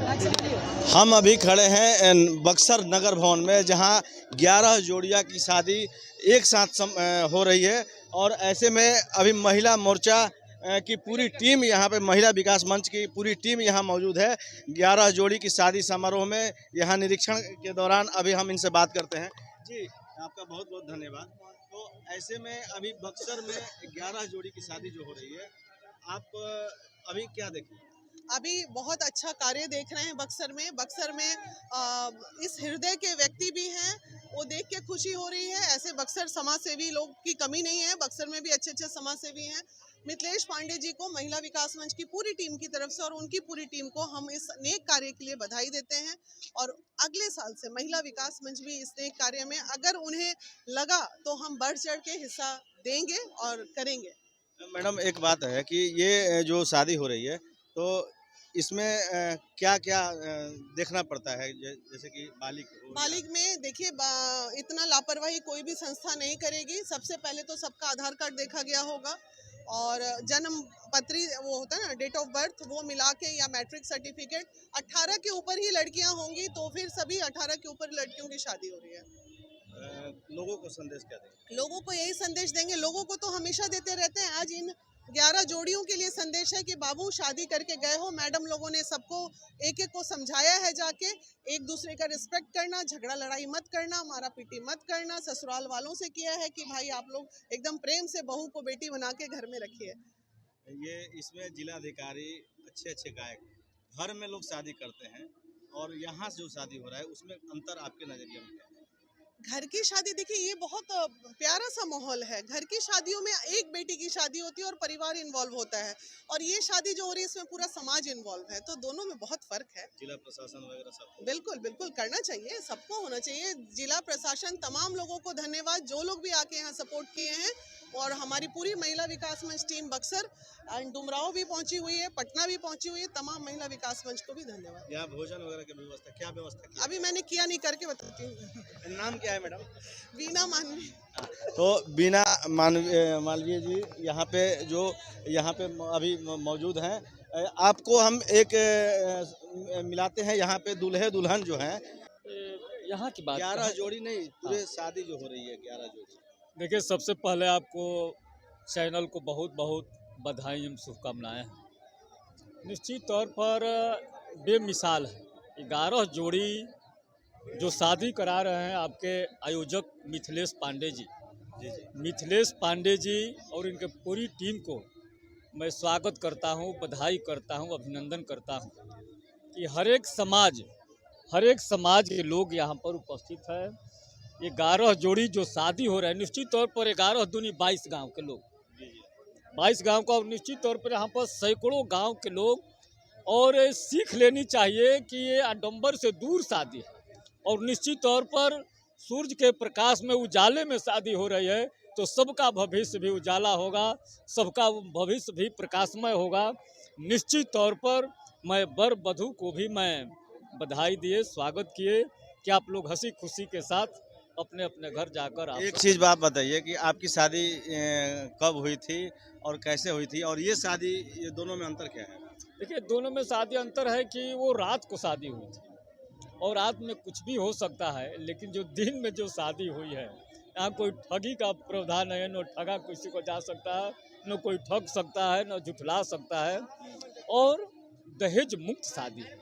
हम अभी खड़े हैं बक्सर नगर भवन में, जहां 11 जोड़ियां की शादी एक साथ हो रही है। और ऐसे में अभी महिला मोर्चा की पूरी टीम यहाँ पे, महिला विकास मंच की पूरी टीम यहाँ मौजूद है 11 जोड़ी की शादी समारोह में। यहाँ निरीक्षण के दौरान अभी हम इनसे बात करते हैं। जी, आपका बहुत बहुत धन्यवाद। तो ऐसे में अभी बक्सर में 11 जोड़ी की शादी जो हो रही है, आप अभी क्या देखें? अभी बहुत अच्छा कार्य देख रहे हैं बक्सर में। बक्सर में इस हृदय के व्यक्ति भी हैं, वो देख के खुशी हो रही है। ऐसे बक्सर समाज सेवी लोग की कमी नहीं है, बक्सर में भी अच्छे अच्छे समाज सेवी हैं। मिथिलेश पांडे जी को महिला विकास मंच की पूरी टीम की तरफ से और उनकी पूरी टीम को हम इस नेक कार्य के लिए बधाई देते हैं। और अगले साल से महिला विकास मंच भी इस नेक कार्य में, अगर उन्हें लगा तो हम बढ़ चढ़ के हिस्सा देंगे और करेंगे। मैडम, एक बात है कि ये जो शादी हो रही है, तो इसमें क्या क्या देखना पड़ता है? जैसे कि बालिग में देखिए, इतना लापरवाही कोई भी संस्था नहीं करेगी। सबसे पहले तो सबका आधार कार्ड देखा गया होगा और जन्म पत्री, वो होता है ना, डेट ऑफ बर्थ, वो मिला के, या मैट्रिक सर्टिफिकेट। 18 के ऊपर ही लड़कियां होंगी, तो फिर सभी 18 के ऊपर लड़कियों की शादी हो रही है। लोगों को संदेश क्या देंगे? लोगों को यही संदेश देंगे, लोगों को तो हमेशा देते रहते हैं। आज इन 11 जोड़ियों के लिए संदेश है कि बाबू शादी करके गए हो, मैडम लोगों ने सबको एक एक को समझाया है जाके, एक दूसरे का रिस्पेक्ट करना, झगड़ा लड़ाई मत करना, मारा पीटी मत करना। ससुराल वालों से किया है कि भाई आप लोग एकदम प्रेम से बहू को बेटी बना के घर में रखिए। ये इसमें जिलाधिकारी, अच्छे अच्छे गायक, घर में लोग शादी करते हैं और यहाँ जो शादी हो रहा है उसमें अंतर आपके नजरिए में क्या है? घर की शादी देखिए, ये बहुत प्यारा सा माहौल है। घर की शादियों में एक बेटी की शादी होती है और परिवार इन्वॉल्व होता है, और ये शादी जो हो रही है इसमें पूरा समाज इन्वॉल्व है, तो दोनों में बहुत फर्क है। जिला प्रशासन वगैरह सब बिल्कुल बिल्कुल करना चाहिए, सबको होना चाहिए। जिला प्रशासन, तमाम लोगों को धन्यवाद जो लोग भी आके यहाँ सपोर्ट किए हैं। और हमारी पूरी महिला विकास मंच टीम बक्सर एंड डुमराव भी पहुंची हुई है, पटना भी पहुंची हुई है। तमाम महिला विकास मंच को भी धन्यवाद। यहाँ भोजन वगैरह की व्यवस्था, क्या व्यवस्था की? अभी मैंने किया नहीं, करके बताती हूँ। नाम क्या है मैडम? वीना मानवी। तो बीना मालवीय जी यहाँ पे अभी मौजूद हैं। आपको हम एक मिलाते हैं। यहाँ पे दूल्हे दुल्हन जो हैं, यहाँ की बात 11 जोड़ी नहीं, पूरे शादी जो हो रही है 11 जोड़ी। देखिए, सबसे पहले आपको चैनल को बहुत बहुत बधाई एवं शुभकामनाएं हैं। निश्चित तौर पर बेमिसाल है 11 जोड़ी जो शादी करा रहे हैं आपके आयोजक मिथिलेश पांडे जी। मिथिलेश पांडे जी और इनके पूरी टीम को मैं स्वागत करता हूं, बधाई करता हूं, अभिनंदन करता हूं कि हर एक समाज के लोग यहां पर उपस्थित है। 11 जोड़ी जो शादी हो रहा है, निश्चित तौर पर 11 दूनी 22 गांव के लोग, 22 गांव का, और निश्चित तौर पर यहाँ पर सैकड़ों गांव के लोग। और सीख लेनी चाहिए कि ये आडंबर से दूर शादी है, और निश्चित तौर पर सूरज के प्रकाश में, उजाले में शादी हो रही है, तो सबका भविष्य भी उजाला होगा, सबका भविष्य भी प्रकाशमय होगा। निश्चित तौर पर मैं वर वधू को भी मैं बधाई दिए, स्वागत किए कि आप लोग हंसी खुशी के साथ अपने अपने घर जाकर। एक चीज़ बात बताइए कि आपकी शादी कब हुई थी और कैसे हुई थी, और ये शादी, ये दोनों में अंतर क्या है? देखिए, दोनों में शादी अंतर है कि वो रात को शादी हुई थी, और रात में कुछ भी हो सकता है, लेकिन जो दिन में जो शादी हुई है, यहाँ कोई ठगी का प्रावधान है, न ठगा किसी को जा सकता है, न कोई ठग सकता है, न झुठला सकता है, और दहेज मुक्त शादी है,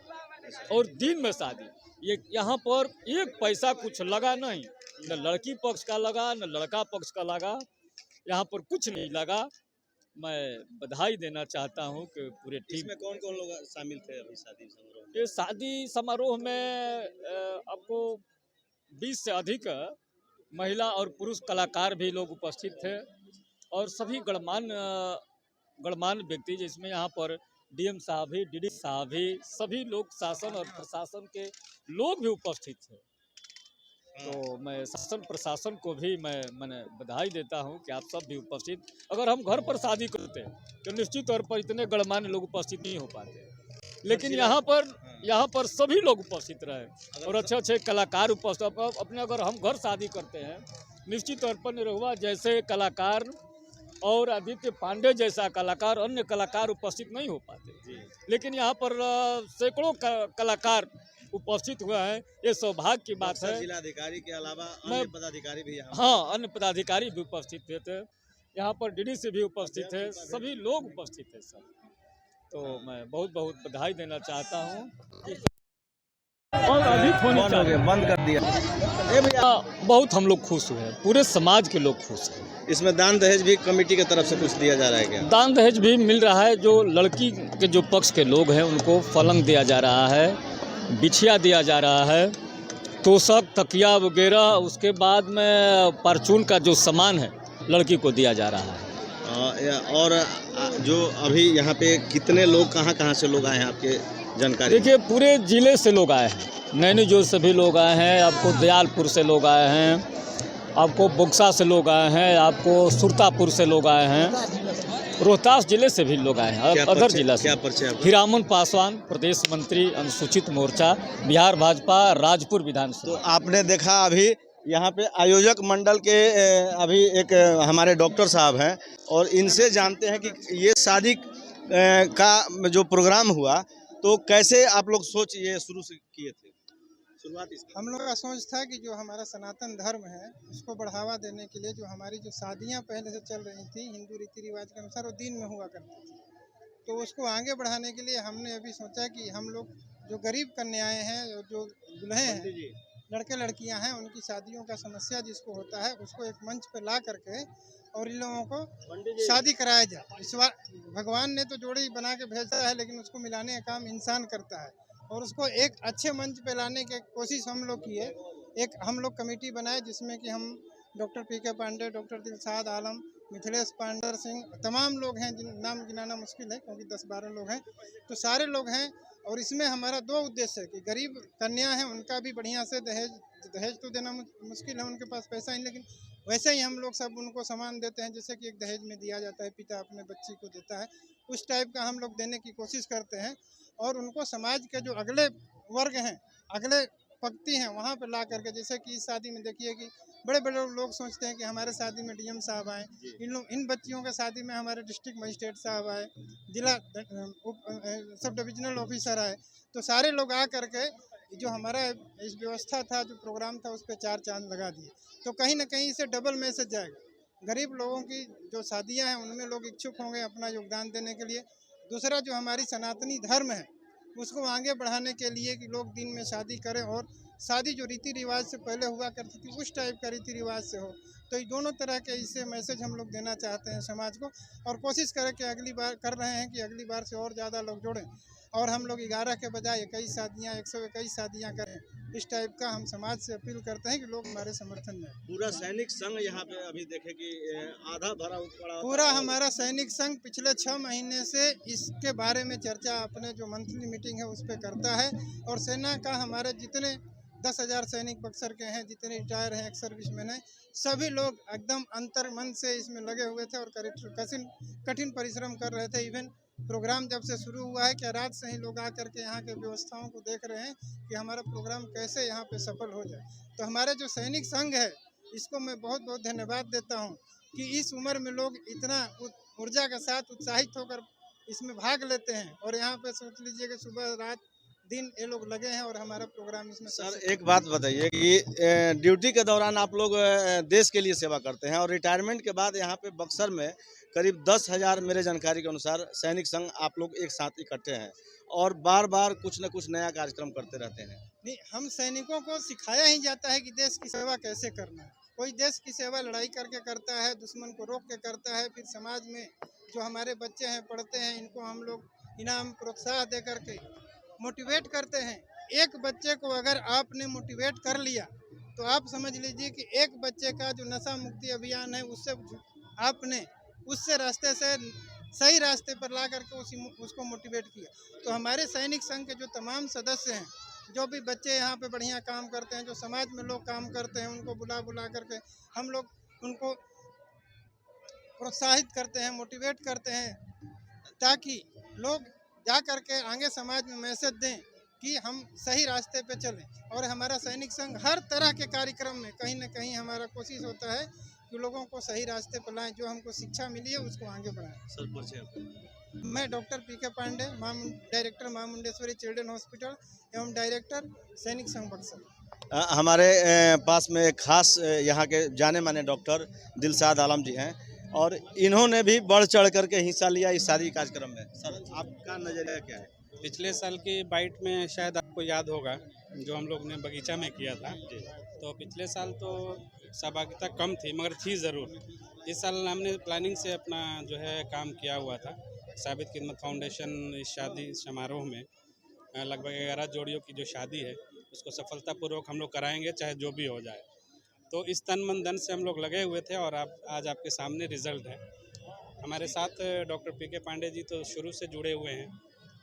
और दिन में शादी। ये यहाँ पर एक पैसा कुछ लगा नहीं, न लड़की पक्ष का लगा, न लड़का पक्ष का लगा, यहाँ पर कुछ नहीं लगा। मैं बधाई देना चाहता हूँ कि पूरे टीम। इसमें कौन कौन लोग शामिल थे अभी शादी समारोह में? ये शादी समारोह में आपको 20 से अधिक महिला और पुरुष कलाकार भी लोग उपस्थित थे, और सभी गणमान्य व्यक्ति, जिसमें यहाँ पर डीएम साहब भी, डीडी साहब भी, सभी लोग, शासन और प्रशासन के लोग भी उपस्थित थे। तो मैं शासन प्रशासन को भी मैंने बधाई देता हूं कि आप सब भी उपस्थित। अगर हम घर पर शादी करते तो निश्चित तौर पर इतने गणमान्य लोग उपस्थित नहीं हो पाते, लेकिन यहाँ पर सभी लोग उपस्थित रहे, और अच्छे अच्छे कलाकार उपस्थित। अपने अगर हम घर शादी करते हैं, निश्चित तौर पर निरहुआ जैसे कलाकार और आदित्य पांडे जैसा कलाकार, अन्य कलाकार उपस्थित नहीं हो पाते। लेकिन यहाँ पर सैकड़ों कलाकार उपस्थित हुए हैं, ये सौभाग्य की बात है। जिलाधिकारी के अलावा मैं अन्य पदाधिकारी भी यहाँ हाँ, अन्य पदाधिकारी भी उपस्थित थे, यहाँ पर डीडीसी भी उपस्थित है, सभी लोग उपस्थित है सब। तो मैं बहुत बहुत बधाई देना चाहता हूँ कि और अधिक होनी चाहिए। बंद कर दिया। बहुत हम लोग खुश हुए हैं, पूरे समाज के लोग खुश हैं। इसमें दान दहेज भी कमेटी की तरफ से कुछ दिया जा रहा है क्या? दान दहेज भी मिल रहा है, जो लड़की के जो पक्ष के लोग हैं उनको पलंग दिया जा रहा है, बिछिया दिया जा रहा है, तोशक तकिया वगैरह, उसके बाद में परचून का जो सामान है लड़की को दिया जा रहा है। और जो अभी यहाँ पे कितने लोग कहाँ से लोग आए हैं आपके जानकारी? देखिए पूरे ज़िले से लोग आए हैं, नैनीजोर से भी लोग आए हैं, आपको दयालपुर से लोग आए हैं, आपको बुक्सा से लोग आए हैं, आपको सुरतापुर से लोग आए हैं, रोहतास जिले से भी लोग आए हैं, अदर जिला से। क्या परिचय आपका? हीरामन पासवान, प्रदेश मंत्री अनुसूचित मोर्चा, बिहार भाजपा, राजपुर विधानसभा। तो आपने देखा अभी यहाँ पे आयोजक मंडल के अभी एक हमारे डॉक्टर साहब हैं और इनसे जानते हैं कि ये शादी का जो प्रोग्राम हुआ तो कैसे आप लोग सोच ये शुरू से किए थे? शुरुआत इसकी। हम लोग का सोच था कि जो हमारा सनातन धर्म है उसको बढ़ावा देने के लिए जो हमारी जो शादियां पहले से चल रही थी हिंदू रीति रिवाज के अनुसार वो दिन में हुआ करती थी, तो उसको आगे बढ़ाने के लिए हमने अभी सोचा कि हम लोग जो गरीब कन्याएं हैं, जो दुल्हे हैं, लड़के लड़कियां हैं, उनकी शादियों का समस्या जिसको होता है उसको एक मंच पे ला करके और इन लोगों को शादी कराया जाए। इस बार भगवान ने तो जोड़ी बना के भेजा है, लेकिन उसको मिलाने का काम इंसान करता है और उसको एक अच्छे मंच पे लाने की कोशिश हम लोग किए। एक हम लोग कमेटी बनाए जिसमें कि हम डॉक्टर पीके पांडे, डॉक्टर दिलशाद आलम, मिथिलेश पांडर सिंह, तमाम लोग हैं जिन नाम गिनाना मुश्किल है क्योंकि 10-12 लोग हैं, तो सारे लोग हैं। और इसमें हमारा 2 उद्देश्य है कि गरीब कन्या हैं उनका भी बढ़िया से दहेज तो देना मुश्किल है, उनके पास पैसा नहीं, लेकिन वैसे ही हम लोग सब उनको सामान देते हैं जैसे कि एक दहेज में दिया जाता है, पिता अपने बच्ची को देता है, उस टाइप का हम लोग देने की कोशिश करते हैं। और उनको समाज के जो अगले वर्ग हैं, अगले पंक्ति हैं, वहाँ पर ला करके, जैसे कि इस शादी में देखिए कि बड़े बड़े लोग सोचते हैं कि हमारे शादी में डीएम साहब आए, इन बच्चियों के शादी में हमारे डिस्ट्रिक्ट मजिस्ट्रेट साहब आए, जिला सब डिविजनल ऑफिसर आए, तो सारे लोग आ करके जो हमारा इस व्यवस्था था, जो प्रोग्राम था, उस पर 4 चांद लगा दिए। तो कहीं ना कहीं इसे डबल मैसेज जाएगा, गरीब लोगों की जो शादियाँ हैं उनमें लोग इच्छुक होंगे अपना योगदान देने के लिए। दूसरा जो हमारी सनातनी धर्म है उसको आगे बढ़ाने के लिए कि लोग दिन में शादी करें और शादी जो रीति रिवाज से पहले हुआ करती थी उस टाइप का रीति रिवाज से हो, तो ये दोनों तरह के इससे मैसेज हम लोग देना चाहते हैं समाज को और कोशिश करें कि अगली बार कर रहे हैं कि अगली बार से और ज़्यादा लोग जुड़ें और हम लोग 11 के बजाय 21 शादियाँ 121 शादियाँ करें। इस टाइप का हम समाज से अपील करते हैं कि लोग हमारे समर्थन में। पूरा सैनिक संघ यहाँ पे अभी देखे कि आधा भरा पड़ा, पूरा हमारा सैनिक संघ पिछले 6 महीने से इसके बारे में चर्चा अपने जो मंथली मीटिंग है उस पर करता है और सेना का हमारे जितने 10,000 सैनिक बक्सर के हैं, जितने रिटायर हैं, एक्स सर्विसमैन हैं, सभी लोग एकदम अंतर मन से इसमें लगे हुए थे और कठिन परिश्रम कर रहे थे। इवन प्रोग्राम जब से शुरू हुआ है क्या रात से ही लोग आकर के यहाँ के व्यवस्थाओं को देख रहे हैं कि हमारा प्रोग्राम कैसे यहाँ पे सफल हो जाए। तो हमारे जो सैनिक संघ है इसको मैं बहुत बहुत धन्यवाद देता हूँ कि इस उम्र में लोग इतना ऊर्जा के साथ उत्साहित होकर इसमें भाग लेते हैं और यहाँ पे सोच लीजिए कि सुबह रात दिन ये लोग लगे हैं और हमारा प्रोग्राम इसमें। सर एक बात बताइए कि ड्यूटी के दौरान आप लोग देश के लिए सेवा करते हैं और रिटायरमेंट के बाद यहाँ पे बक्सर में करीब 10,000 मेरे जानकारी के अनुसार सैनिक संघ आप लोग एक साथ इकट्ठे हैं और बार बार कुछ न कुछ नया कार्यक्रम करते रहते हैं। नहीं, हम सैनिकों को सिखाया ही जाता है कि देश की सेवा कैसे करना है। कोई देश की सेवा लड़ाई करके करता है, दुश्मन को रोक के करता है, फिर समाज में जो हमारे बच्चे हैं पढ़ते हैं इनको हम लोग इनाम प्रोत्साहन दे करके मोटिवेट करते हैं। एक बच्चे को अगर आपने मोटिवेट कर लिया तो आप समझ लीजिए कि एक बच्चे का जो नशा मुक्ति अभियान है उससे आपने उससे रास्ते से सही रास्ते पर ला करके उसको मोटिवेट किया। तो हमारे सैनिक संघ के जो तमाम सदस्य हैं, जो भी बच्चे यहाँ पे बढ़िया काम करते हैं, जो समाज में लोग काम करते हैं, उनको बुला करके हम लोग उनको प्रोत्साहित करते हैं, मोटिवेट करते हैं ताकि लोग जा करके आगे समाज में मैसेज दें कि हम सही रास्ते पे चलें। और हमारा सैनिक संघ हर तरह के कार्यक्रम में कहीं ना कहीं हमारा कोशिश होता है कि लोगों को सही रास्ते पर लाएं, जो हमको शिक्षा मिली है उसको आगे बढ़ाएं। सर परिचय आपका। मैं डॉक्टर पीके पांडे, डायरेक्टर मां मुंडेश्वरी चिल्ड्रन हॉस्पिटल एवं डायरेक्टर सैनिक संघ बक्सर। हमारे पास में एक खास यहाँ के जाने माने डॉक्टर दिलशाद आलम जी हैं और इन्होंने भी बढ़ चढ़ करके हिस्सा लिया इस शादी कार्यक्रम में। सर आपका नजरिया क्या है? पिछले साल की बाइट में शायद आपको याद होगा जो हम लोग ने बगीचा में किया था, तो पिछले साल तो सहभागिता कम थी मगर थी ज़रूर। इस साल हमने प्लानिंग से अपना जो है काम किया हुआ था। साबित खिदमत फाउंडेशन इस शादी समारोह में लगभग 11 जोड़ियों की जो शादी है उसको सफलतापूर्वक हम लोग कराएंगे, चाहे जो भी हो जाए। तो इस तन मन धन से हम लोग लगे हुए थे और आज आपके सामने रिजल्ट है। हमारे साथ डॉक्टर पीके पांडे जी तो शुरू से जुड़े हुए हैं।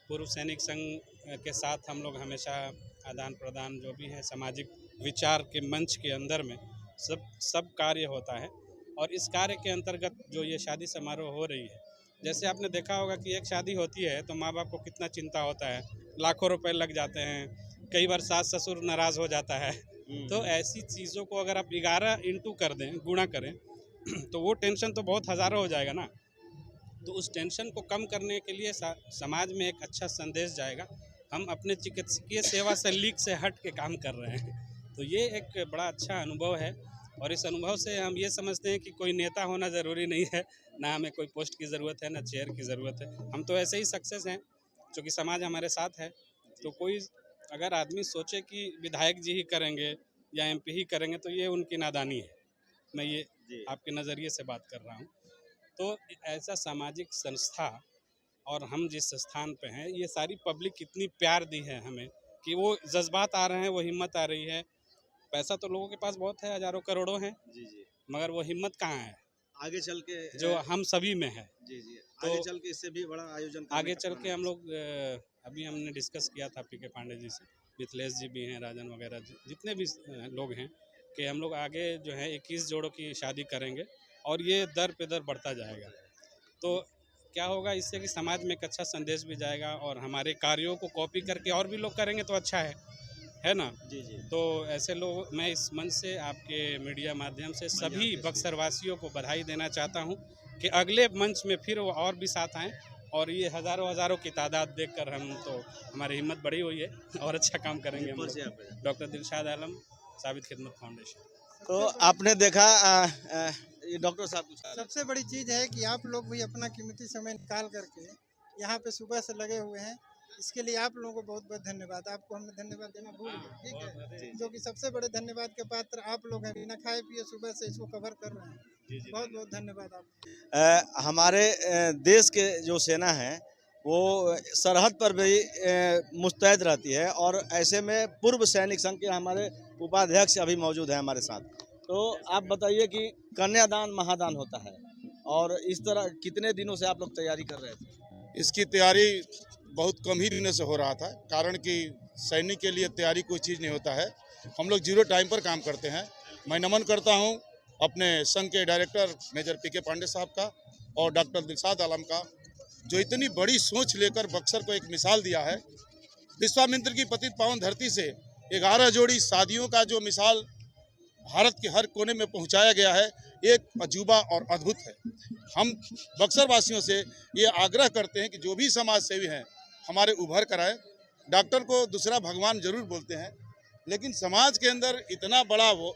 पूर्व सैनिक संघ के साथ हम लोग हमेशा आदान प्रदान जो भी है सामाजिक विचार के मंच के अंदर में सब कार्य होता है। और इस कार्य के अंतर्गत जो ये शादी समारोह हो रही है, जैसे आपने देखा होगा कि एक शादी होती है तो माँ बाप को कितना चिंता होता है, लाखों रुपए लग जाते हैं, कई बार सास ससुर नाराज़ हो जाता है। तो ऐसी चीज़ों को अगर आप 11 इंटू कर दें, गुणा करें तो वो टेंशन तो बहुत हज़ारों हो जाएगा ना। तो उस टेंशन को कम करने के लिए समाज में एक अच्छा संदेश जाएगा। हम अपने चिकित्सकीय सेवा से लीक से हट के काम कर रहे हैं, तो ये एक बड़ा अच्छा अनुभव है। और इस अनुभव से हम ये समझते हैं कि कोई नेता होना ज़रूरी नहीं है, ना हमें कोई पोस्ट की ज़रूरत है, ना चेयर की ज़रूरत है। हम तो ऐसे ही सक्सेस हैं क्योंकि समाज हमारे साथ है। तो कोई अगर आदमी सोचे कि विधायक जी ही करेंगे या MP ही करेंगे तो ये उनकी नादानी है। मैं ये आपके नज़रिए से बात कर रहा हूँ। तो ऐसा सामाजिक संस्था और हम जिस स्थान पे हैं, ये सारी पब्लिक इतनी प्यार दी है हमें कि वो जज्बात आ रहे हैं, वो हिम्मत आ रही है। पैसा तो लोगों के पास बहुत है, हज़ारों करोड़ों हैं, मगर वो हिम्मत कहाँ है आगे चल के जो हम सभी में है। आगे चल के इससे भी बड़ा आयोजन आगे चल के हम लोग अभी हमने डिस्कस किया था पीके पांडे जी से, मिथिलेश जी भी हैं, राजन वगैरह जितने भी लोग हैं, कि हम लोग आगे जो है 21 जोड़ों की शादी करेंगे और ये दर पे दर बढ़ता जाएगा। तो क्या होगा इससे कि समाज में एक अच्छा संदेश भी जाएगा और हमारे कार्यों को कॉपी करके और भी लोग करेंगे तो अच्छा है ना। तो ऐसे लोग, मैं इस मंच से आपके मीडिया माध्यम से सभी बक्सर वासियों को बधाई देना चाहता हूं कि अगले मंच में फिर वो और भी साथ आएँ और ये हज़ारों की तादाद देखकर हम तो हमारी हिम्मत बढ़ी हुई है और अच्छा काम करेंगे हम लोग। डॉक्टर दिलशाद आलम, साबित खिदमत फाउंडेशन। तो आपने देखा ये डॉक्टर साहब कुछ सबसे बड़ी चीज़ है कि आप लोग भी अपना कीमती समय निकाल करके यहाँ पे सुबह से लगे हुए हैं। इसके लिए आप लोगों को बहुत बहुत धन्यवाद। आपको हमने धन्यवाद देना भूल गए, ठीक है, जो कि सबसे बड़े धन्यवाद के पात्र आप लोग हैं। बिना खाए पिए सुबह से इसको कवर कर रहे हैं। बहुत बहुत धन्यवाद आपको। हमारे देश के जो सेना है वो सरहद पर भी मुस्तैद रहती है और ऐसे में पूर्व सैनिक संघ के हमारे उपाध्यक्ष अभी मौजूद हैं हमारे साथ। तो आप बताइए कि कन्यादान महादान होता है और इस तरह कितने दिनों से आप लोग तैयारी कर रहे थे? इसकी तैयारी बहुत कम ही दिनों से हो रहा था, कारण कि सैनिक के लिए तैयारी कोई चीज़ नहीं होता है। हम लोग 0 टाइम पर काम करते हैं। मैं नमन करता हूं अपने संघ के डायरेक्टर मेजर पीके पांडे साहब का और डॉक्टर दिलशाद आलम का, जो इतनी बड़ी सोच लेकर बक्सर को एक मिसाल दिया है। विश्वामित्र की पतित पावन धरती से 11 जोड़ी शादियों का जो मिसाल भारत के हर कोने में पहुंचाया गया है, एक अजूबा और अद्भुत है। हम बक्सर वासियों से ये आग्रह करते हैं कि जो भी समाज सेवी हैं हमारे उभर कर आए। डॉक्टर को दूसरा भगवान जरूर बोलते हैं, लेकिन समाज के अंदर इतना बड़ा वो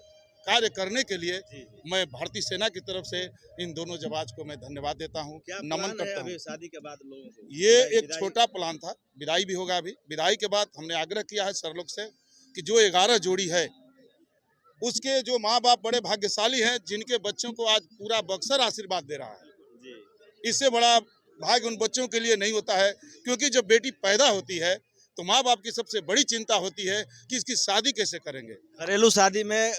कार्य करने के लिए मैं भारतीय सेना की तरफ से इन दोनों जवाज को मैं धन्यवाद देता हूँ, नमन करता हूँ। शादी के बाद लोगों को ये एक छोटा प्लान था, विदाई भी होगा। अभी विदाई के बाद हमने आग्रह किया है सर लोग से कि जो 11 जोड़ी है उसके जो माँ बाप बड़े भाग्यशाली हैं, जिनके बच्चों को आज पूरा बक्सर आशीर्वाद दे रहा है। इससे बड़ा भाग्य उन बच्चों के लिए नहीं होता है, क्योंकि जब बेटी पैदा होती है तो माँ बाप की सबसे बड़ी चिंता होती है कि इसकी शादी कैसे करेंगे। घरेलू शादी में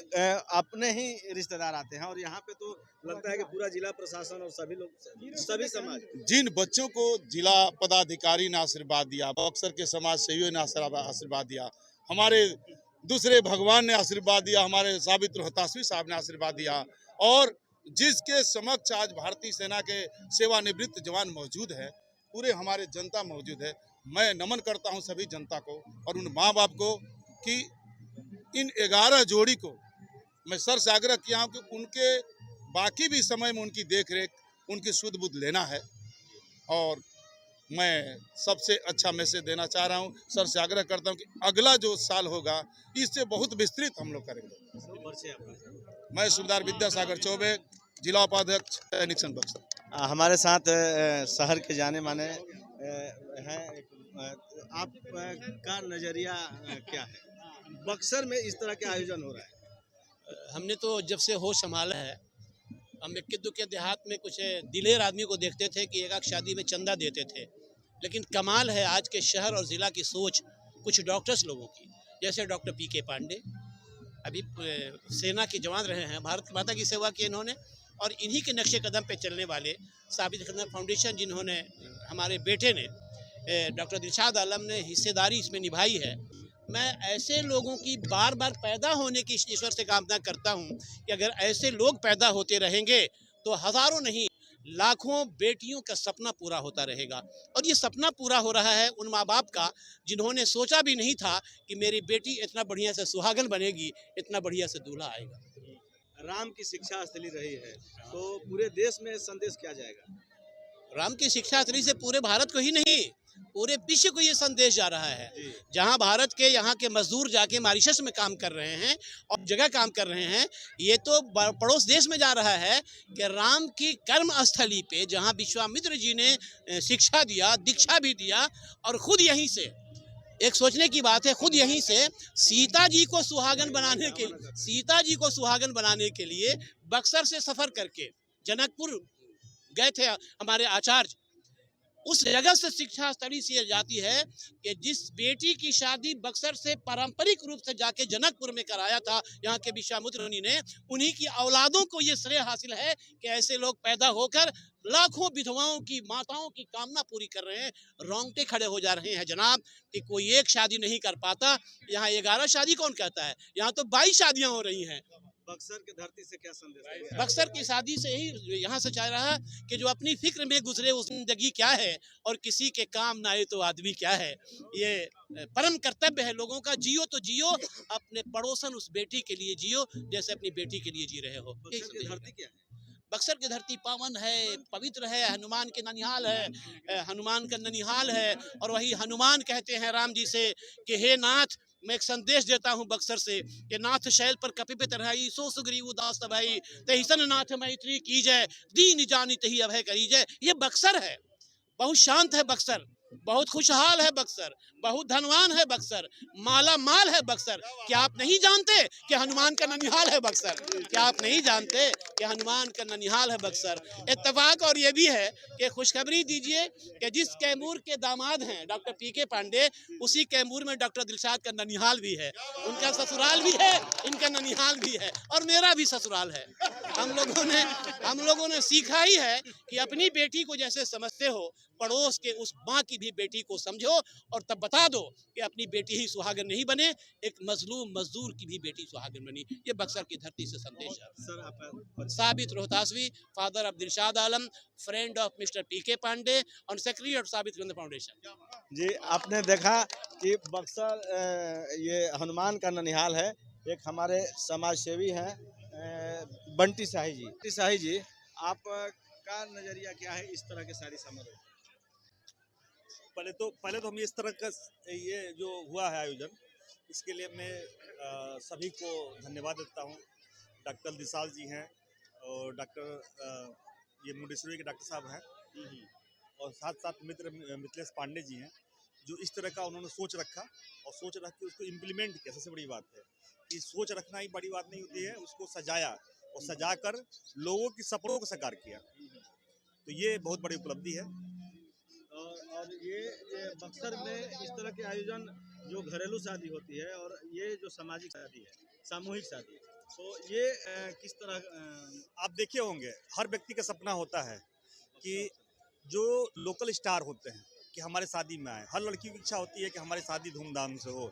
अपने ही रिश्तेदार आते हैं और यहाँ पे तो लगता है कि पूरा जिला प्रशासन और सभी लोग, सभी समाज, जिन बच्चों को जिला पदाधिकारी ने आशीर्वाद दिया, बक्सर के समाज सेवियों ने आशीर्वाद दिया, हमारे दूसरे भगवान ने आशीर्वाद दिया, हमारे साबित रोहतासवी साहब ने आशीर्वाद दिया, और जिसके समक्ष आज भारतीय सेना के सेवानिवृत्त जवान मौजूद है, पूरे हमारे जनता मौजूद है। मैं नमन करता हूं सभी जनता को और उन माँ बाप को कि इन 11 जोड़ी को मैं सर से आग्रह किया हूं कि उनके बाकी भी समय में उनकी देख रेख, उनकी सुध बुध लेना है। और मैं सबसे अच्छा मैसेज देना चाह रहा हूँ, सर से आग्रह करता हूँ कि अगला जो साल होगा इससे बहुत विस्तृत हम लोग करेंगे। मैं सूबेदार विद्यासागर चौबे, जिला उपाध्यक्ष निक्सन बक्सर। हमारे साथ शहर के जाने माने हैं। आप का नज़रिया क्या है, बक्सर में इस तरह के आयोजन हो रहा है? हमने तो जब से होश संभाला है, हम इक्के दुक्के देहात में कुछ दिलेर आदमी को देखते थे कि एक शादी में चंदा देते थे, लेकिन कमाल है आज के शहर और ज़िला की सोच कुछ डॉक्टर्स लोगों की, जैसे डॉक्टर पीके पांडे, अभी सेना के जवान रहे हैं, भारत माता की सेवा की इन्होंने, और इन्हीं के नक्शे कदम पे चलने वाले साबित खदर फाउंडेशन, जिन्होंने हमारे बेटे ने डॉक्टर दिलशाद आलम ने हिस्सेदारी इसमें निभाई है। मैं ऐसे लोगों की बार बार पैदा होने की ईश्वर से कामना करता हूं कि अगर ऐसे लोग पैदा होते रहेंगे तो हज़ारों नहीं लाखों बेटियों का सपना पूरा होता रहेगा। और ये सपना पूरा हो रहा है उन माँ बाप का जिन्होंने सोचा भी नहीं था कि मेरी बेटी इतना बढ़िया से सुहागन बनेगी, इतना बढ़िया से दूल्हा आएगा। राम की शिक्षा स्थली रही है, तो पूरे देश में संदेश क्या जाएगा? राम की शिक्षा स्थली से पूरे भारत को ही नहीं, पूरे विश्व को ये संदेश जा रहा है। जहां भारत के यहाँ के मजदूर जाके मॉरिशस में काम कर रहे हैं और जगह काम कर रहे हैं, ये तो पड़ोस देश में जा रहा है कि राम की कर्म स्थली पे जहां विश्वामित्र जी ने शिक्षा दिया, दीक्षा भी दिया, और खुद यहीं से एक सोचने की बात है, खुद यहीं से सीता जी को सुहागन बनाने के लिए बक्सर से सफर करके जनकपुर गए थे हमारे आचार्य। उस जगह से शिक्षा स्थली से जाती है कि जिस बेटी की शादी बक्सर से पारंपरिक रूप से जाके जनकपुर में कराया था यहाँ के विश्वामित्र मुनि ने, उन्हीं की औलादों को ये श्रेय हासिल है कि ऐसे लोग पैदा होकर लाखों विधवाओं की, माताओं की कामना पूरी कर रहे हैं। रोंगटे खड़े हो जा रहे हैं जनाब कि कोई एक शादी नहीं कर पाता। यहाँ 11 शादी कौन कहता है, यहाँ तो 22 शादियाँ हो रही हैं। बक्सर की धरती से क्या संदेश? बक्सर की शादी से ही यहाँ से चाह रहा कि जो अपनी फिक्र में गुजरे उस जिंदगी क्या है और किसी के काम ना आए तो आदमी क्या है। ये परम कर्तव्य है लोगों का, जियो तो जियो, अपने पड़ोसन उस बेटी के लिए जियो जैसे अपनी बेटी के लिए जी रहे हो। बक्सर की धरती क्या है? बक्सर की धरती पावन है, पवित्र है, हनुमान के ननिहाल है, हनुमान का ननिहाल है। और वही हनुमान कहते हैं राम जी से कि हे नाथ, मैं एक संदेश देता हूँ बक्सर से कि नाथ शैल पर कपिपित रही, सो सुग्रीव उदास भई, तहिसन नाथ मैत्री कीजय, दीन जानि तहि अभय करीजय। ये बक्सर है, बहुत शांत है बक्सर, बहुत खुशहाल है बक्सर, बहुत धनवान है बक्सर, माला माल है बक्सर। क्या आप नहीं जानते कि हनुमान का ननिहाल है बक्सर? क्या आप नहीं जानते कि हनुमान का ननिहाल है बक्सर? इत्तेफाक और ये भी है कि खुशखबरी दीजिए कि जिस कैमूर के दामाद हैं डॉक्टर पीके पांडे, उसी कैमूर में डॉक्टर दिलशाद का ननिहाल भी है। उनका ससुराल भी है, इनका ननिहाल भी है, और मेरा भी ससुराल है। हम लोगों ने सीखा ही है कि अपनी बेटी को जैसे समझते हो, पड़ोस के उस माँ की भी बेटी को समझो और तब बता दो कि अपनी बेटी ही सुहागन नहीं बने, एक मजलूम मजदूर की भी बेटी सुहागन बनी। ये बक्सर की धरती से संदेश है। सर आप Sabit Rohtasvi, father of Dilshad Alam, friend of mister PK Pandey और सेक्रेटरी ऑफ साबित खदर फाउंडेशन। जी, आपने देखा कि बक्सर ये हनुमान का ननिहाल है। एक हमारे समाज सेवी हैं बंटी शाही जी। बंटी शाही जी, आप का नजरिया क्या है इस तरह के शादी समारोह? पहले तो हम इस तरह का ये जो हुआ है आयोजन, इसके लिए मैं सभी को धन्यवाद देता हूँ। डॉक्टर दिलशाद जी हैं और डॉक्टर ये मुंडेश्वरी के डॉक्टर साहब हैं, और साथ साथ मिथिलेश पांडे जी हैं, जो इस तरह का उन्होंने सोच रखा और सोच रख के उसको इम्प्लीमेंट किया। सबसे बड़ी बात है कि सोच रखना ही बड़ी बात नहीं होती है, उसको सजाया और सजाकर लोगों की सपनों को साकार किया, तो ये बहुत बड़ी उपलब्धि है। और ये बक्सर में इस तरह के आयोजन जो घरेलू शादी होती है और ये जो सामाजिक शादी है, सामूहिक शादी है, तो ये किस तरह आप देखे होंगे, हर व्यक्ति का सपना होता है कि जो लोकल स्टार होते हैं कि हमारे शादी में आए। हर लड़की की इच्छा होती है कि हमारी शादी धूमधाम से हो,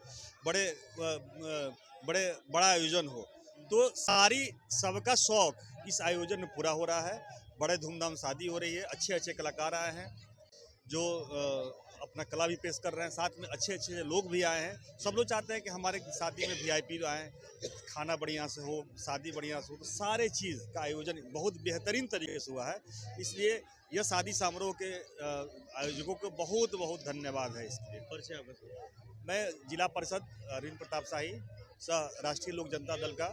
बड़ा आयोजन हो। तो सबका शौक इस आयोजन में पूरा हो रहा है। बड़े धूमधाम शादी हो रही है, अच्छे कलाकार आए हैं जो अपना कला भी पेश कर रहे हैं, साथ में अच्छे अच्छे लोग भी आए हैं। सब लोग चाहते हैं कि हमारे शादी में VIP आएँ, खाना बढ़िया से हो, शादी बढ़िया से हो, तो सारे चीज़ का आयोजन बहुत बेहतरीन तरीके से हुआ है। इसलिए यह शादी समारोह के आयोजकों को बहुत बहुत धन्यवाद है इसके लिए। मैं जिला परिषद ऋण प्रताप शाही सह राष्ट्रीय लोक जनता दल का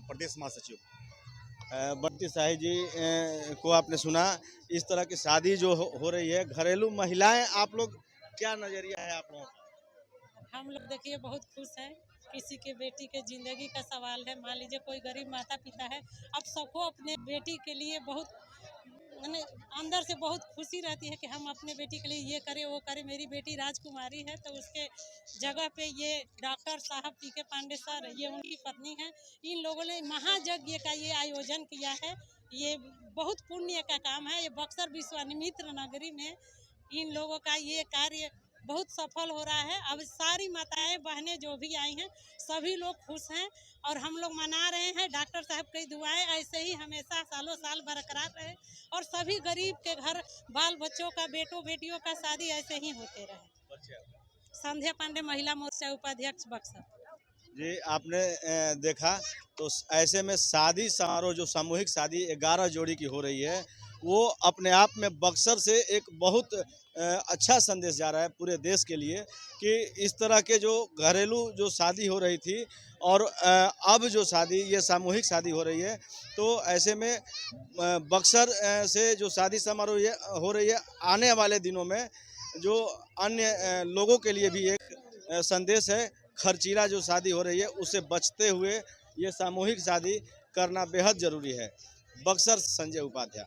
प्रदेश महासचिव। बंटी शाही जी को आपने सुना। इस तरह की शादी जो हो रही है, घरेलू महिलाएं, आप लोग क्या नजरिया है आप लोगों का? हम लोग देखिए बहुत खुश हैं। किसी के बेटी के ज़िंदगी का सवाल है, मान लीजिए कोई गरीब माता पिता है, अब सबको अपने बेटी के लिए बहुत माने अंदर से बहुत खुशी रहती है कि हम अपने बेटी के लिए ये करें वो करें। मेरी बेटी राजकुमारी है तो उसके जगह पे ये डॉक्टर साहब पीके पांडे सर, ये उनकी पत्नी है, इन लोगों ने महायज्ञ का ये आयोजन किया है। ये बहुत पुण्य का काम है। ये बक्सर विश्वामित्र नगरी में इन लोगों का ये कार्य बहुत सफल हो रहा है। अब सारी माताएं बहनें जो भी आई हैं सभी लोग खुश हैं और हम लोग मना रहे हैं। डॉक्टर साहब की दुआएं ऐसे ही हमेशा सालों साल बरकरार रहे और सभी गरीब के घर बाल बच्चों का, बेटों बेटियों का शादी ऐसे ही होते रहे। संध्या पांडे, महिला मोर्चा उपाध्यक्ष, बक्सर। जी, आपने देखा तो ऐसे में शादी समारोह, जो सामूहिक शादी 11 जोड़ी की हो रही है, वो अपने आप में बक्सर से एक बहुत अच्छा संदेश जा रहा है पूरे देश के लिए कि इस तरह के जो घरेलू जो शादी हो रही थी और अब जो शादी, ये सामूहिक शादी हो रही है, तो ऐसे में बक्सर से जो शादी समारोह ये हो रही है, आने वाले दिनों में जो अन्य लोगों के लिए भी एक संदेश है। खर्चीला जो शादी हो रही है उससे बचते हुए ये सामूहिक शादी करना बेहद ज़रूरी है। बक्सर, संजय उपाध्याय।